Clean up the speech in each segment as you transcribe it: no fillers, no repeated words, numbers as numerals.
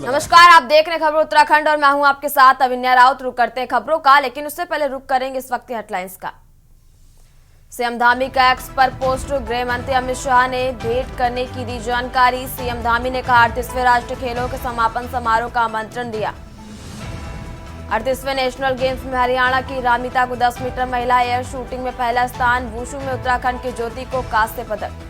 नमस्कार, आप देख रहे हैं खबरों उत्तराखंड और मैं हूं आपके साथ अविन्या राउत। रुक करते हैं खबरों का, लेकिन उससे पहले रुक करेंगे इस वक्त की हेडलाइंस का। सीएम धामी का एक्स पर पोस्ट, गृह मंत्री अमित शाह ने भेंट करने की दी जानकारी। सीएम धामी ने कहा 38वें राष्ट्रीय खेलों के समापन समारोह का आमंत्रण दिया। 38वें नेशनल गेम्स में हरियाणा की रामिता को 10 मीटर महिला एयर शूटिंग में पहला स्थान। वुशु में उत्तराखंड की ज्योति को कांस्य पदक।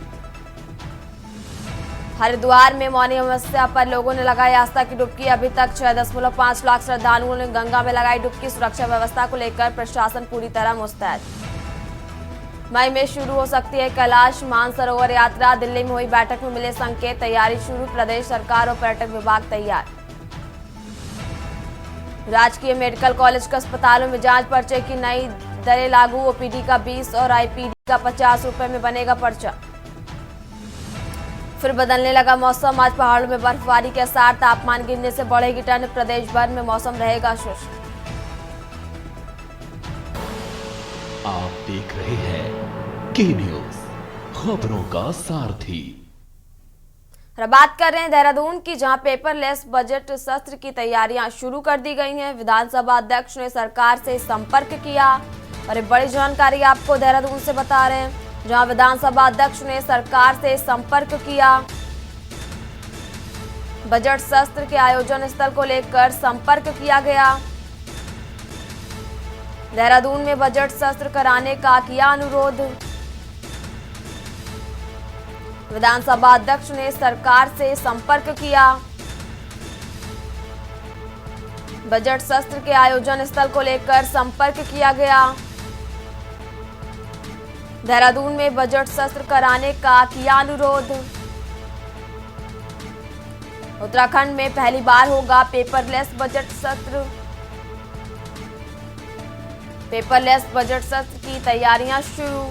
हरिद्वार में मौनी अमावस्या पर लोगों ने लगाई आस्था की डुबकी। अभी तक 6.5 लाख श्रद्धालुओं ने गंगा में लगाई डुबकी। सुरक्षा व्यवस्था को लेकर प्रशासन पूरी तरह मुस्तैद। मई में शुरू हो सकती है कैलाश मानसरोवर यात्रा। दिल्ली में हुई बैठक में मिले संकेत, तैयारी शुरू। प्रदेश सरकार और पर्यटन विभाग तैयार। राजकीय मेडिकल कॉलेज के अस्पतालों में जांच पर्चे की नई दरें लागू। ओपीडी का 20 और आईपीडी का 50 रुपए में बनेगा पर्चा। फिर बदलने लगा मौसम। आज पहाड़ों में बर्फबारी के आसार, तापमान गिरने से बढ़ेगी ठंड। प्रदेश भर में मौसम रहेगा शुष्क। आप देख रहे हैं के न्यूज, खबरों का सारथी। बात कर रहे हैं देहरादून की, जहां पेपरलेस बजट सत्र की तैयारियां शुरू कर दी गई हैं। विधानसभा अध्यक्ष ने सरकार से संपर्क किया और एक बड़ी जानकारी आपको देहरादून से बता रहे हैं, जहां विधानसभा अध्यक्ष ने सरकार से संपर्क किया। बजट सत्र के आयोजन स्थल को लेकर संपर्क किया गया। देहरादून में बजट सत्र कराने का किया अनुरोध। विधानसभा अध्यक्ष ने सरकार से संपर्क किया। बजट सत्र के आयोजन स्थल को लेकर संपर्क किया गया। देहरादून में बजट सत्र कराने का किया अनुरोध। उत्तराखंड में पहली बार होगा पेपरलेस बजट सत्र। पेपरलेस बजट सत्र की तैयारियां शुरू।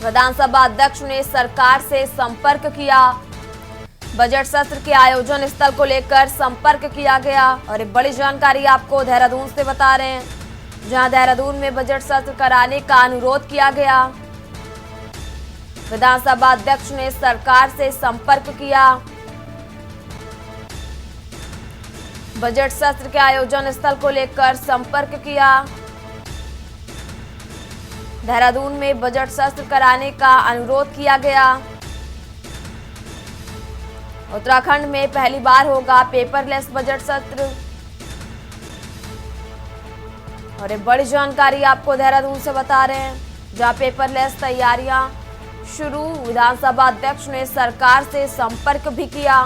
विधानसभा अध्यक्ष ने सरकार से संपर्क किया। बजट सत्र के आयोजन स्थल को लेकर संपर्क किया गया और एक बड़ी जानकारी आपको देहरादून से बता रहे हैं, जहां देहरादून में बजट सत्र कराने का अनुरोध किया गया। विधानसभा अध्यक्ष ने सरकार से संपर्क किया। बजट सत्र के आयोजन स्थल को लेकर संपर्क किया। देहरादून में बजट सत्र कराने का अनुरोध किया गया। उत्तराखंड में पहली बार होगा पेपरलेस बजट सत्र और एक बड़ी जानकारी आपको देहरादून से बता रहे हैं, जहां पेपरलेस तैयारियां शुरू। विधानसभा अध्यक्ष ने सरकार से संपर्क भी किया।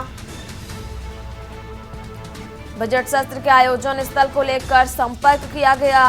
बजट सत्र के आयोजन स्थल को लेकर संपर्क किया गया।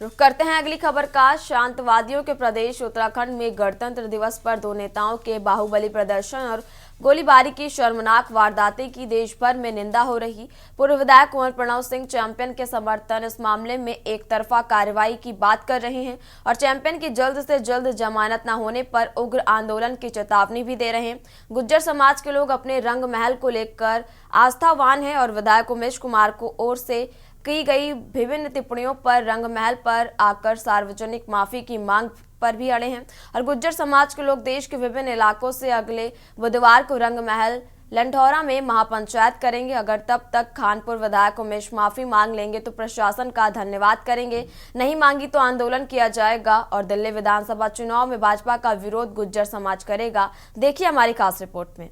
रुक करते हैं अगली खबर का। शांतवादियों के प्रदेश उत्तराखंड में गणतंत्र दिवस पर दो नेताओं के बाहुबली प्रदर्शन और गोलीबारी की शर्मनाक वारदातें की देश भर में निंदा हो रही। पूर्व विधायक कुंवर प्रणव सिंह चैंपियन के समर्थन इस मामले में एक तरफा कार्रवाई की बात कर रहे हैं और चैंपियन की जल्द से जल्द जमानत न होने पर उग्र आंदोलन की चेतावनी भी दे रहे हैं। गुज्जर समाज के लोग अपने रंग महल को लेकर आस्थावान हैं और विधायक उमेश कुमार को ओर से की गई विभिन्न टिप्पणियों पर रंग महल पर आकर सार्वजनिक माफी की मांग पर भी अड़े हैं और गुज्जर समाज के लोग देश के विभिन्न इलाकों से अगले बुधवार को रंग महल लंढौरा में महापंचायत करेंगे। अगर तब तक खानपुर विधायक उमेश माफी मांग लेंगे तो प्रशासन का धन्यवाद करेंगे, नहीं मांगी तो आंदोलन किया जाएगा और दिल्ली विधानसभा चुनाव में भाजपा का विरोध गुज्जर समाज करेगा। देखिए हमारी खास रिपोर्ट में।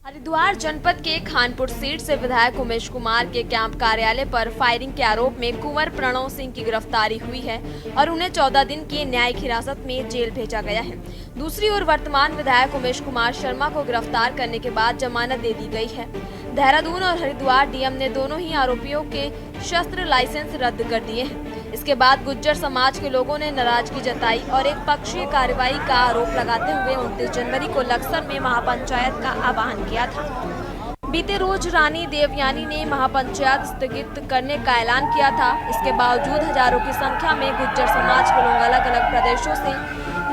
हरिद्वार जनपद के खानपुर सीट से विधायक उमेश कुमार के कैंप कार्यालय पर फायरिंग के आरोप में कुंवर प्रणव सिंह की गिरफ्तारी हुई है और उन्हें 14 दिन की न्यायिक हिरासत में जेल भेजा गया है। दूसरी ओर वर्तमान विधायक उमेश कुमार शर्मा को गिरफ्तार करने के बाद जमानत दे दी गई है। देहरादून और हरिद्वार डीएम ने दोनों ही आरोपियों के शस्त्र लाइसेंस रद्द कर दिए हैं। इसके बाद गुज्जर समाज के लोगों ने नाराजगी जताई और एक पक्षीय कार्रवाई का आरोप लगाते हुए 29 जनवरी को लक्सर में महापंचायत का आह्वान किया था। बीते रोज रानी देवयानी ने महापंचायत स्थगित करने का ऐलान किया था। इसके बावजूद हजारों की संख्या में गुज्जर समाज के लोग अलग अलग प्रदेशों से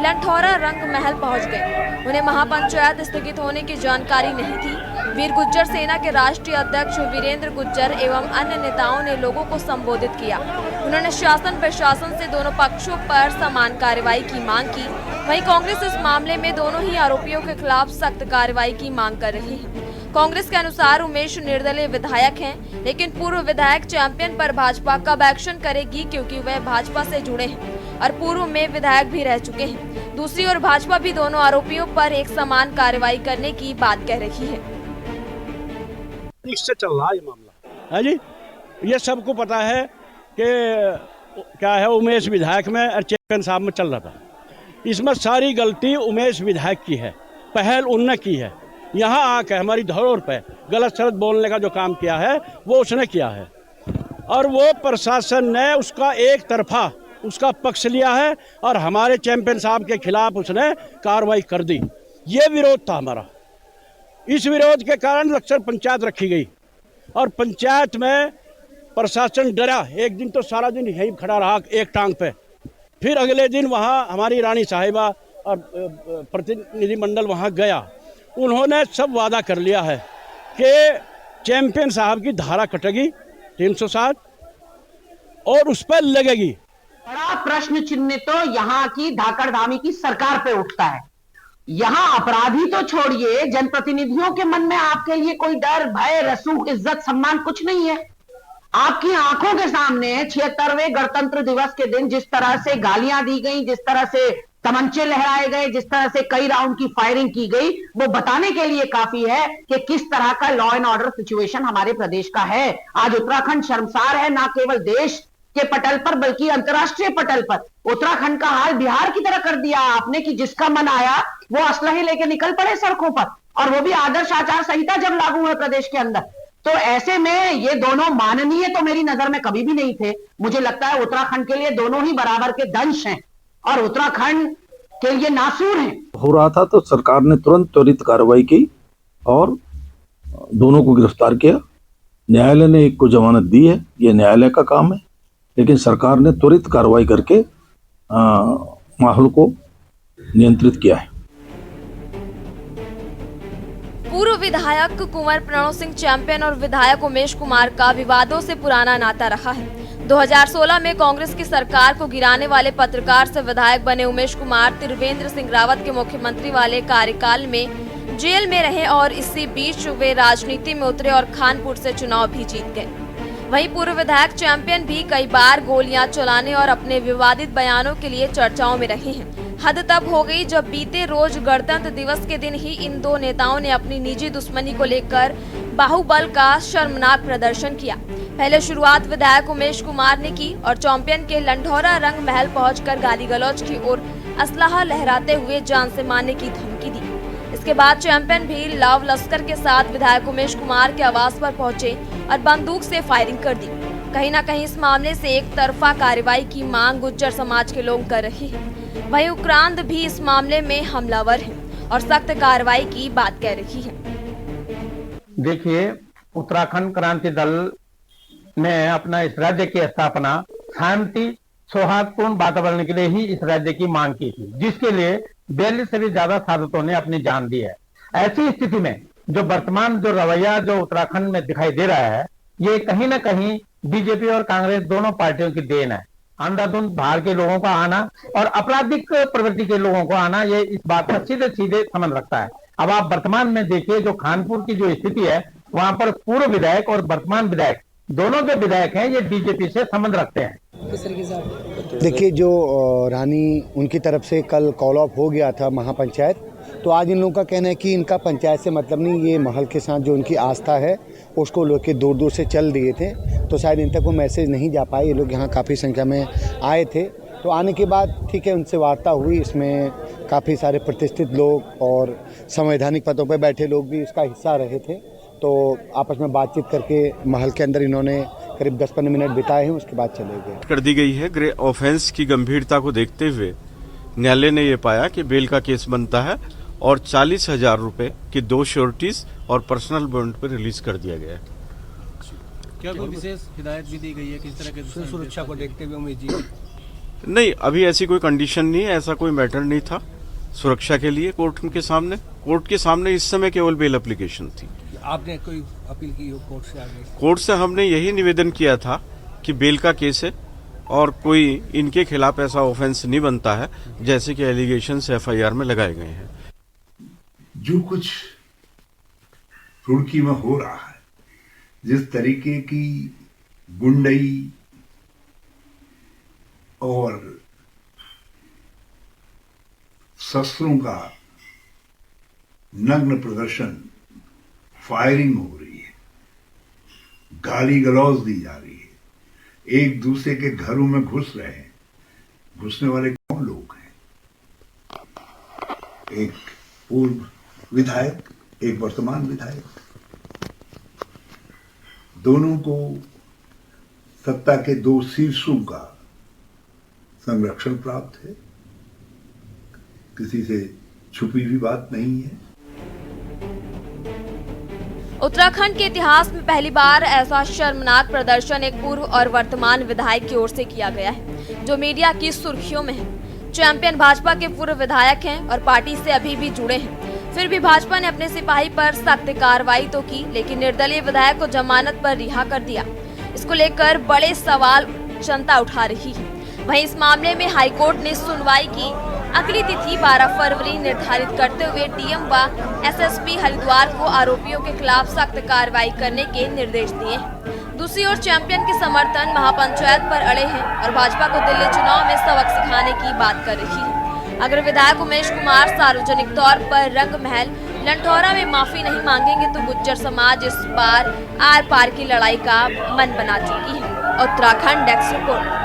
लंठौरा रंग महल पहुंच गए। उन्हें महापंचायत स्थगित होने की जानकारी नहीं थी। वीर गुज्जर सेना के राष्ट्रीय अध्यक्ष वीरेंद्र गुज्जर एवं अन्य नेताओं ने लोगों को संबोधित किया। उन्होंने शासन प्रशासन से दोनों पक्षों पर समान कार्रवाई की मांग की। वहीं कांग्रेस इस मामले में दोनों ही आरोपियों के खिलाफ सख्त कार्रवाई की मांग कर रही है। कांग्रेस के अनुसार उमेश निर्दलीय विधायक हैं, लेकिन पूर्व विधायक चैंपियन पर भाजपा कब एक्शन करेगी, क्योंकि वह भाजपा से जुड़े हैं और पूर्व में विधायक भी रह चुके हैं। दूसरी ओर भाजपा भी दोनों आरोपियों पर एक समान कार्रवाई करने की बात कह रही है। इससे चल रहा है ये मामला है जी। ये सबको पता है कि क्या है, उमेश विधायक में और चैंपियन साहब में चल रहा था। इसमें सारी गलती उमेश विधायक की है, पहल उनने की है। यहाँ आकर हमारी धरोहर पे गलत सलत बोलने का जो काम किया है वो उसने किया है, और वो प्रशासन ने उसका एक तरफा उसका पक्ष लिया है और हमारे चैंपियन साहब के खिलाफ उसने कार्रवाई कर दी। ये विरोध था हमारा। इस विरोध के कारण लक्सर पंचायत रखी गई और पंचायत में प्रशासन डरा। एक दिन तो सारा दिन यहीं खड़ा रहा एक टांग पे। फिर अगले दिन वहाँ हमारी रानी साहिबा और प्रतिनिधिमंडल वहाँ गया। उन्होंने सब वादा कर लिया है कि चैंपियन साहब की धारा कटेगी 307 और उस पर लगेगी। बड़ा प्रश्न चिन्ह तो यहाँ की धाकड़ धामी की सरकार पे उठता है। यहाँ अपराधी तो छोड़िए, जनप्रतिनिधियों के मन में आपके लिए कोई डर, भय, रसूख, इज्जत, सम्मान कुछ नहीं है। आपकी आंखों के सामने 76वें गणतंत्र दिवस के दिन जिस तरह से गालियां दी गई, जिस तरह से तमंचे लहराए गए, जिस तरह से कई राउंड की फायरिंग की गई, वो बताने के लिए काफी है कि किस तरह का लॉ एंड ऑर्डर सिचुएशन हमारे प्रदेश का है। आज उत्तराखंड शर्मसार है, ना केवल देश के पटल पर बल्कि अंतर्राष्ट्रीय पटल पर। उत्तराखंड का हाल बिहार की तरह कर दिया आपने कि जिसका मन आया वो असलहे लेके निकल पड़े सड़कों पर, और वो भी आदर्श आचार संहिता जब लागू है प्रदेश के अंदर। तो ऐसे में ये दोनों माननीय तो मेरी नजर में कभी भी नहीं थे। मुझे लगता है उत्तराखंड के लिए दोनों ही बराबर के दंश हैं और उत्तराखंड के लिए नासूर हैं। हो रहा था तो सरकार ने तुरंत त्वरित कार्रवाई की और दोनों को गिरफ्तार किया। न्यायालय ने एक को जमानत दी है, ये न्यायालय का काम है, लेकिन सरकार ने त्वरित कार्रवाई करके माहौल को नियंत्रित किया है। पूर्व विधायक कुंवर प्रणव सिंह चैंपियन और विधायक उमेश कुमार का विवादों से पुराना नाता रहा है। 2016 में कांग्रेस की सरकार को गिराने वाले पत्रकार से विधायक बने उमेश कुमार त्रिवेंद्र सिंह रावत के मुख्यमंत्री वाले कार्यकाल में जेल में रहे और इसी बीच वे राजनीति में उतरे और खानपुर से चुनाव भी जीत गए। वहीं पूर्व विधायक चैंपियन भी कई बार गोलियां चलाने और अपने विवादित बयानों के लिए चर्चाओं में रहे हैं। हद तब हो गई जब बीते रोज गणतंत्र दिवस के दिन ही इन दो नेताओं ने अपनी निजी दुश्मनी को लेकर बाहुबल का शर्मनाक प्रदर्शन किया। पहले शुरुआत विधायक उमेश कुमार ने की और चैंपियन के लंढौरा रंग महल पहुंचकर गाली गलौज की और असलाहा लहराते हुए जान से मारने की धमकी दी। इसके बाद चैंपियन भी लाव लश्कर के साथ विधायक उमेश कुमार के आवास पर पहुंचे और बंदूक से फायरिंग कर दी। कहीं न कहीं इस मामले से एक तरफा कार्रवाई की मांग गुज्जर समाज के लोग कर रहे हैं। वहीं उक्रांद भी इस मामले में हमलावर है और सख्त कार्रवाई की बात कह रही है। देखिए, उत्तराखंड क्रांति दल ने अपना इस राज्य की स्थापना शांति सौहार्दपूर्ण वातावरण के लिए ही इस राज्य की मांग की थी, जिसके लिए 42 से भी ज्यादा शहादतों ने अपनी जान दी है। ऐसी स्थिति में जो वर्तमान जो रवैया जो उत्तराखंड में दिखाई दे रहा है, ये कहीं ना कहीं बीजेपी और कांग्रेस दोनों पार्टियों की देन है। अंधाधुंध बाहर के लोगों का आना और आपराधिक प्रवृत्ति के लोगों को आना, ये इस बात का सीधे सीधे संबंध रखता है। अब आप वर्तमान में देखिए, जो खानपुर की जो स्थिति है, वहां पर पूर्व विधायक और वर्तमान विधायक दोनों जो विधायक हैं ये बीजेपी से संबंध रखते हैं। देखिए, जो रानी उनकी तरफ से कल कॉल ऑफ हो गया था महापंचायत, तो आज इन लोगों का कहना है कि इनका पंचायत से मतलब नहीं, ये महल के साथ जो उनकी आस्था है उसको लोग के दूर दूर से चल दिए थे, तो शायद इन तक वो मैसेज नहीं जा पाए। ये लोग यहाँ काफ़ी संख्या में आए थे, तो आने के बाद ठीक है उनसे वार्ता हुई। इसमें काफ़ी सारे प्रतिष्ठित लोग और संवैधानिक पदों पर बैठे लोग भी इसका हिस्सा रहे थे, तो आपस में बातचीत करके महल के अंदर इन्होंने करीब 10-15 मिनट बिताए हैं, उसके बाद चले गए। कर दी गई है। ग्रे ऑफेंस की गंभीरता को देखते हुए न्यायालय ने ये पाया कि बेल का केस बनता है और 40,000 रुपए की 2 श्योरिटीज और पर्सनल बॉन्ड पर रिलीज कर दिया गया है। क्या कोई विशेष हिदायत भी दी गई है किस तरह के सुरक्षा को देखते हुए उमेश जी? नहीं, अभी ऐसी कोई कंडीशन नहीं है, ऐसा कोई मैटर नहीं था सुरक्षा के लिए कोर्ट के सामने इस समय केवल बेल एप्लीकेशन थी। आपने कोई अपील की हो कोर्ट से आगे? कोर्ट से हमने यही निवेदन किया था कि बेल का केस है और कोई इनके खिलाफ ऐसा ऑफेंस नहीं बनता है जैसे कि एलिगेशन FIR में लगाए गए हैं। जो कुछ रुड़की में हो रहा है, जिस तरीके की गुंडई और शस्त्रों का नग्न प्रदर्शन, फायरिंग हो रही है, गाली गलौज दी जा रही है, एक दूसरे के घरों में घुस रहे हैं। घुसने वाले कौन लोग हैं? एक पूर्व विधायक, एक वर्तमान विधायक, दोनों को सत्ता के 2 शीर्षों का संरक्षण प्राप्त है। किसी से छुपी हुई बात नहीं है। उत्तराखंड के इतिहास में पहली बार ऐसा शर्मनाक प्रदर्शन एक पूर्व और वर्तमान विधायक की ओर से किया गया है, जो मीडिया की सुर्खियों में है। चैंपियन भाजपा के पूर्व विधायक हैं और पार्टी से अभी भी जुड़े हैं। फिर भी भाजपा ने अपने सिपाही पर सख्त कार्रवाई तो की, लेकिन निर्दलीय विधायक को जमानत पर रिहा कर दिया। इसको लेकर बड़े सवाल जनता उठा रही है। वहीं इस मामले में हाईकोर्ट ने सुनवाई की अगली तिथि 12 फरवरी निर्धारित करते हुए डीएम व एसएसपी हरिद्वार को आरोपियों के खिलाफ सख्त कार्रवाई करने के निर्देश दिए हैं। दूसरी ओर चैंपियन के समर्थन महापंचायत पर अड़े हैं और भाजपा को दिल्ली चुनाव में सबक सिखाने की बात कर रही है। अगर विधायक उमेश कुमार सार्वजनिक तौर पर रंग महल लंठौरा में माफी नहीं मांगेंगे तो गुज्जर समाज इस बार आर पार की लड़ाई का मन बना चुकी है। Uttarakhand desk report.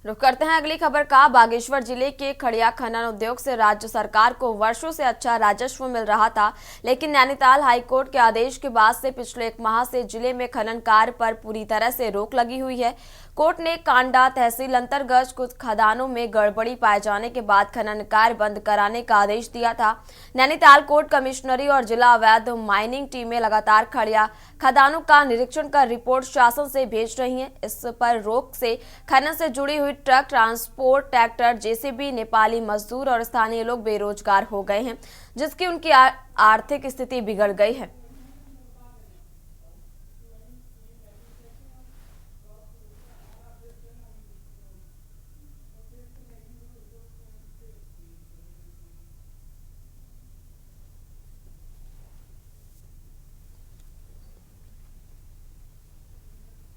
रुक करते हैं अगली खबर का। बागेश्वर जिले के खड़िया खनन उद्योग से राज्य सरकार को वर्षों से अच्छा राजस्व मिल रहा था, लेकिन नैनीताल हाईकोर्ट के आदेश के बाद से पिछले 1 माह से जिले में खनन कार्य पर पूरी तरह से रोक लगी हुई है। कोर्ट ने कांडा तहसील अंतर्गत कुछ खदानों में गड़बड़ी पाए जाने के बाद खनन कार्य बंद कराने का आदेश दिया था। नैनीताल कोर्ट कमिश्नरी और जिला अवैध माइनिंग टीमें लगातार खड़िया खदानों का निरीक्षण कर रिपोर्ट शासन से भेज रही हैं। इस पर रोक से खनन से जुड़ी हुई truck transport, tractor, JCB, Nepali मजदूर और स्थानीय लोग बेरोजगार हो गए हैं, जिसकी उनकी आर्थिक स्थिति बिगड़ गई है।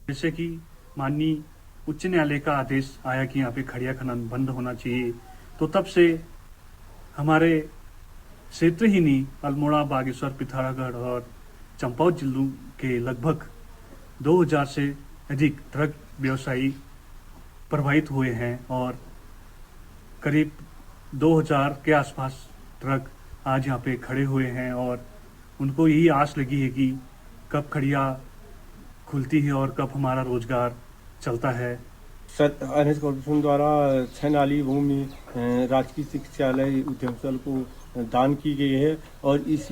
जैसे कि माननीय उच्च न्यायालय का आदेश आया कि यहाँ पे खड़िया खनन बंद होना चाहिए, तो तब से हमारे क्षेत्र ही नहीं अल्मोड़ा, बागेश्वर, पिथौरागढ़ और चंपावत जिलों के लगभग 2000 से अधिक ट्रक व्यवसायी प्रभावित हुए हैं और करीब 2000 के आसपास ट्रक आज यहाँ पे खड़े हुए हैं और उनको यही आस लगी है कि कब खड़िया खुलती है और कब हमारा रोजगार चलता है। एनएच कॉर्पोरेशन द्वारा 6 नाली भूमि राजकीय चिकित्सालय उद्यमस्थल को दान की गई है और इस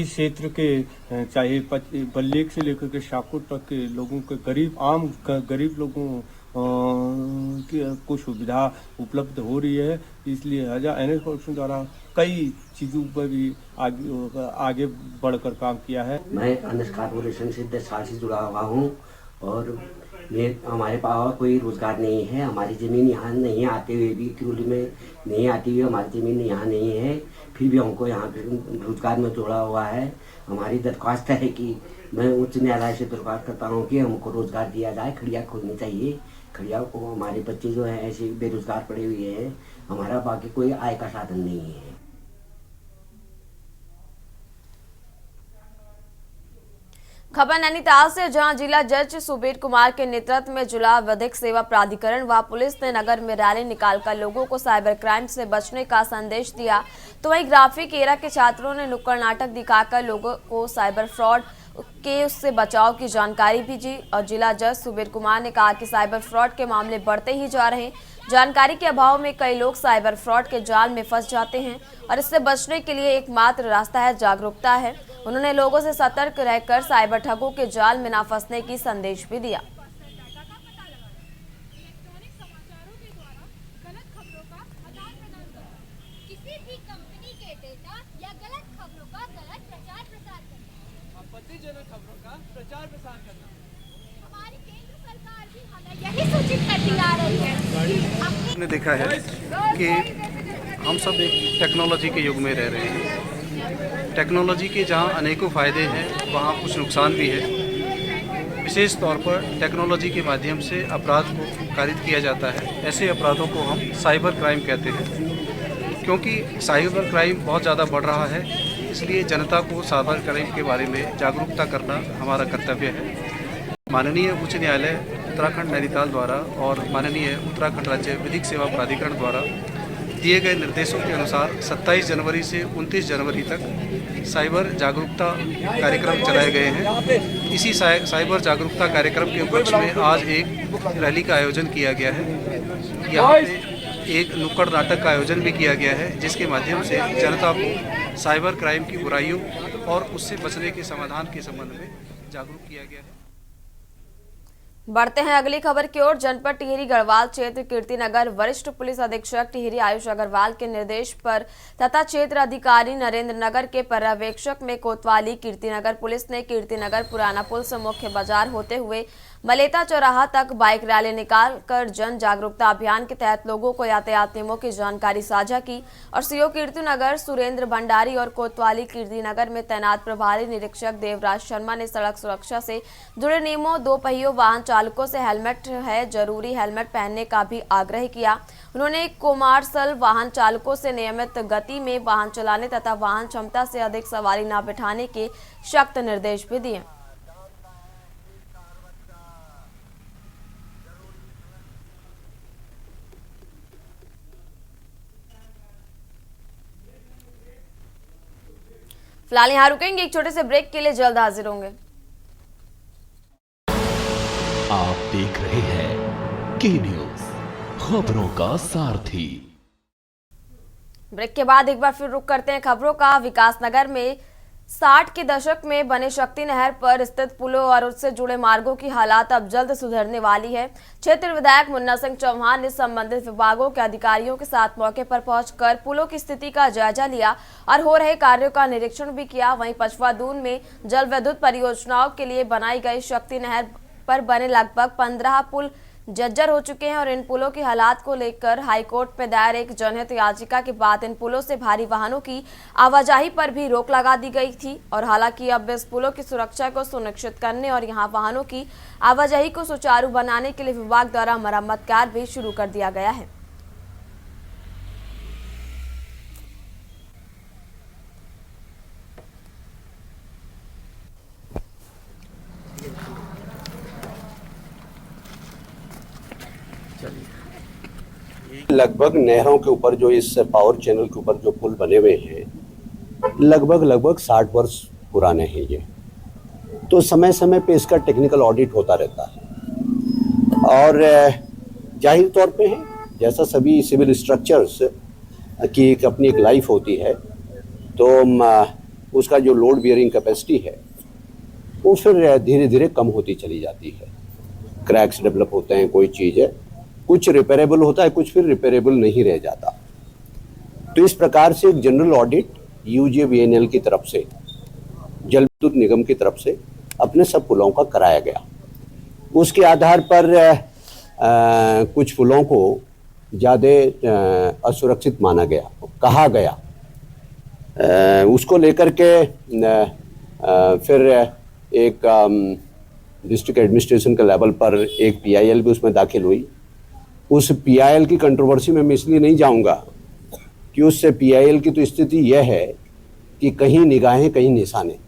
क्षेत्र के चाहे बल्लेक से लेकर के शाहकोट तक के लोगों के गरीब लोगों को सुविधा उपलब्ध हो रही है। इसलिए एनएच कॉर्पोरेशन द्वारा कई चीज़ों पर भी आगे बढ़कर काम किया है। मैं एनएच कॉर्पोरेशन से 10 साल से जुड़ा हुआ हूँ और हमारे पास कोई रोजगार नहीं है। हमारी ज़मीन यहाँ नहीं आते हुए भी, किरोली में नहीं आती हुई हमारी ज़मीन यहाँ नहीं है, फिर भी हमको यहाँ पे रोजगार में जोड़ा हुआ है। हमारी दरख्वास्त है कि मैं उच्च न्यायालय से दरख्वास्त करता हूँ कि हमको रोजगार दिया जाए, खड़िया खोलनी चाहिए। खड़िया को हमारे बच्चे जो हैं ऐसे बेरोजगार पड़े हुए हैं, हमारा बाकी कोई आय का साधन नहीं है। खबर नैनीताल से, जहां जिला जज सुबीर कुमार के नेतृत्व में जिला विधिक सेवा प्राधिकरण व पुलिस ने नगर में रैली निकालकर लोगों को साइबर क्राइम से बचने का संदेश दिया। तो वहीं ग्राफिक एरा के छात्रों ने नुक्कड़ नाटक दिखाकर लोगों को साइबर फ्रॉड के उससे बचाव की जानकारी भी दी। और जिला जज सुबीर कुमार ने कहा कि साइबर फ्रॉड के मामले बढ़ते ही जा रहे हैं। जानकारी के अभाव में कई लोग साइबर फ्रॉड के जाल में फंस जाते हैं और इससे बचने के लिए एकमात्र रास्ता है जागरूकता है। उन्होंने लोगों से सतर्क रहकर साइबर ठगों के जाल में न फंसने की संदेश भी दिया। हमने देखा है कि हम सब एक टेक्नोलॉजी के युग में रह रहे हैं। टेक्नोलॉजी के जहां अनेकों फ़ायदे हैं वहां कुछ नुकसान भी है। विशेष तौर पर टेक्नोलॉजी के माध्यम से अपराध को कारित किया जाता है। ऐसे अपराधों को हम साइबर क्राइम कहते हैं, क्योंकि साइबर क्राइम बहुत ज़्यादा बढ़ रहा है। इसलिए जनता को साइबर क्राइम के बारे में जागरूकता करना हमारा कर्तव्य है। माननीय उच्च न्यायालय उत्तराखंड नैनीताल द्वारा और माननीय उत्तराखंड राज्य विधिक सेवा प्राधिकरण द्वारा दिए गए निर्देशों के अनुसार 27 जनवरी से 29 जनवरी तक साइबर जागरूकता कार्यक्रम चलाए गए हैं। इसी साइबर जागरूकता कार्यक्रम के उपलक्ष्य में आज एक रैली का आयोजन किया गया है। यहाँ पे एक नुक्कड़ नाटक का आयोजन भी किया गया है, जिसके माध्यम से जनता को साइबर क्राइम की बुराइयों और उससे बचने के समाधान के संबंध में जागरूक किया गया है। बढ़ते हैं अगली खबर की ओर। जनपद टिहरी गढ़वाल क्षेत्र कीर्तिनगर वरिष्ठ पुलिस अधीक्षक टिहरी आयुष अग्रवाल के निर्देश पर तथा क्षेत्र अधिकारी नरेंद्र नगर के पर्यवेक्षक में कोतवाली कीर्तिनगर पुलिस ने कीर्तिनगर पुराना पुल से मुख्य बाजार होते हुए मलेता चौराहा तक बाइक रैली निकालकर जन जागरूकता अभियान के तहत लोगों को यातायात नियमों की जानकारी साझा की। और सीओ कीर्तिनगर सुरेंद्र भंडारी और कोतवाली कीर्तिनगर में तैनात प्रभारी निरीक्षक देवराज शर्मा ने सड़क सुरक्षा से जुड़े नियमों, दो पहियों वाहन चालकों से हेलमेट है जरूरी हेलमेट पहनने का भी आग्रह किया। उन्होंने कोमार्शल वाहन चालकों से नियमित गति में वाहन चलाने तथा वाहन क्षमता से अधिक सवारी न बिठाने के सख्त निर्देश भी दिए। फिलहाल यहाँ रुकेंगे, एक छोटे से ब्रेक के लिए जल्द हाजिर होंगे। आप देख रहे हैं के न्यूज, खबरों का सारथी। ब्रेक के बाद एक बार फिर रुक करते हैं खबरों का। विकासनगर में 60 के दशक में बने शक्ति नहर पर स्थित पुलों और उससे जुड़े मार्गों की हालात अब जल्द सुधरने वाली है। क्षेत्र विधायक मुन्ना सिंह चौहान ने संबंधित विभागों के अधिकारियों के साथ मौके पर पहुंचकर पुलों की स्थिति का जायजा लिया और हो रहे कार्यों का निरीक्षण भी किया। वहीं पचवा दून में जल विद्युत परियोजनाओं के लिए बनाई गई शक्ति नहर पर बने लगभग 15 पुल जर्जर हो चुके हैं और इन पुलों की हालात को लेकर हाईकोर्ट में दायर एक जनहित याचिका के बाद इन पुलों से भारी वाहनों की आवाजाही पर भी रोक लगा दी गई थी। और हालांकि अब इस पुलों की सुरक्षा को सुनिश्चित करने और यहां वाहनों की आवाजाही को सुचारू बनाने के लिए विभाग द्वारा मरम्मत कार्य भी शुरू कर दिया गया है। लगभग नहरों के ऊपर जो इस पावर चैनल के ऊपर जो पुल बने हुए हैं लगभग 60 वर्ष पुराने हैं ये। तो समय समय पे इसका टेक्निकल ऑडिट होता रहता है और जाहिर तौर पे है जैसा सभी सिविल स्ट्रक्चर्स की अपनी एक लाइफ होती है, तो उसका जो लोड बियरिंग कैपेसिटी है वो फिर धीरे धीरे कम होती चली जाती है। क्रैक्स डेवलप होते हैं, कोई चीज़ है, कुछ रिपेरेबल होता है, कुछ फिर रिपेरेबल नहीं रह जाता। तो इस प्रकार से एक जनरल ऑडिट यूजेवीएनएल की तरफ से, जल विद्युत निगम की तरफ से अपने सब पुलों का कराया गया। उसके आधार पर कुछ पुलों को ज़्यादा असुरक्षित माना गया, कहा गया। उसको लेकर के फिर एक डिस्ट्रिक्ट एडमिनिस्ट्रेशन के लेवल पर एक पीआईएल भी उसमें दाखिल हुई। उस पीआईएल की कंट्रोवर्सी में मैं इसलिए नहीं जाऊंगा कि उससे पीआईएल की तो स्थिति यह है कि कहीं निगाहें कहीं निशाने,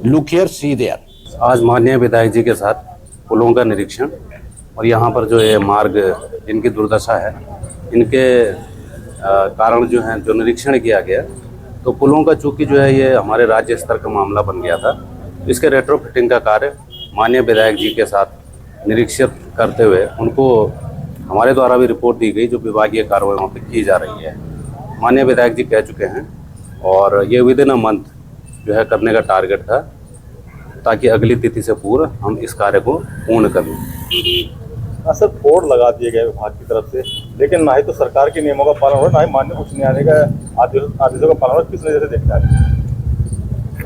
लुक हियर सी देयर। आज माननीय विधायक जी के साथ पुलों का निरीक्षण और यहाँ पर जो ये मार्ग इनकी दुर्दशा है, इनके कारण जो है जो निरीक्षण किया गया तो पुलों का चूंकि जो है ये हमारे राज्य स्तर का मामला बन गया था, इसके रेट्रोफिटिंग का कार्य माननीय विधायक जी के साथ निरीक्षण करते हुए उनको हमारे द्वारा भी रिपोर्ट दी गई, जो विभागीय कार्रवाइयों पर की जा रही है। माननीय विधायक जी कह चुके हैं और ये विदिन अ मंथ जो है करने का टारगेट था, ताकि अगली तिथि से पूर्व हम इस कार्य को पूर्ण कर लें। सर बोर्ड लगा दिए गए विभाग की तरफ से, लेकिन ना ही तो सरकार के नियमों का पालन हो रहा, ना ही माननीय उच्च न्यायालय का आदेशों का पालन हो रहा। किस नजर से देखता है?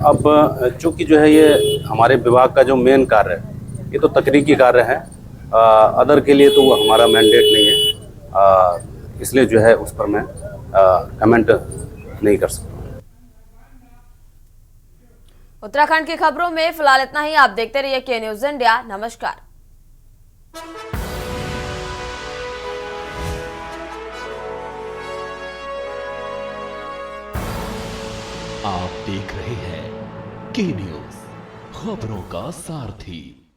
अब चूंकि जो है ये हमारे विभाग का जो मेन कार्य है, ये तो तकनीकी कार्य है, अदर के लिए तो वो हमारा मैंडेट नहीं है, इसलिए जो है उस पर मैं कमेंट नहीं कर सकता। उत्तराखंड की खबरों में फिलहाल इतना ही। आप देखते रहिए के न्यूज इंडिया। नमस्कार। आप देख रहे हैं के न्यूज, खबरों का सारथी।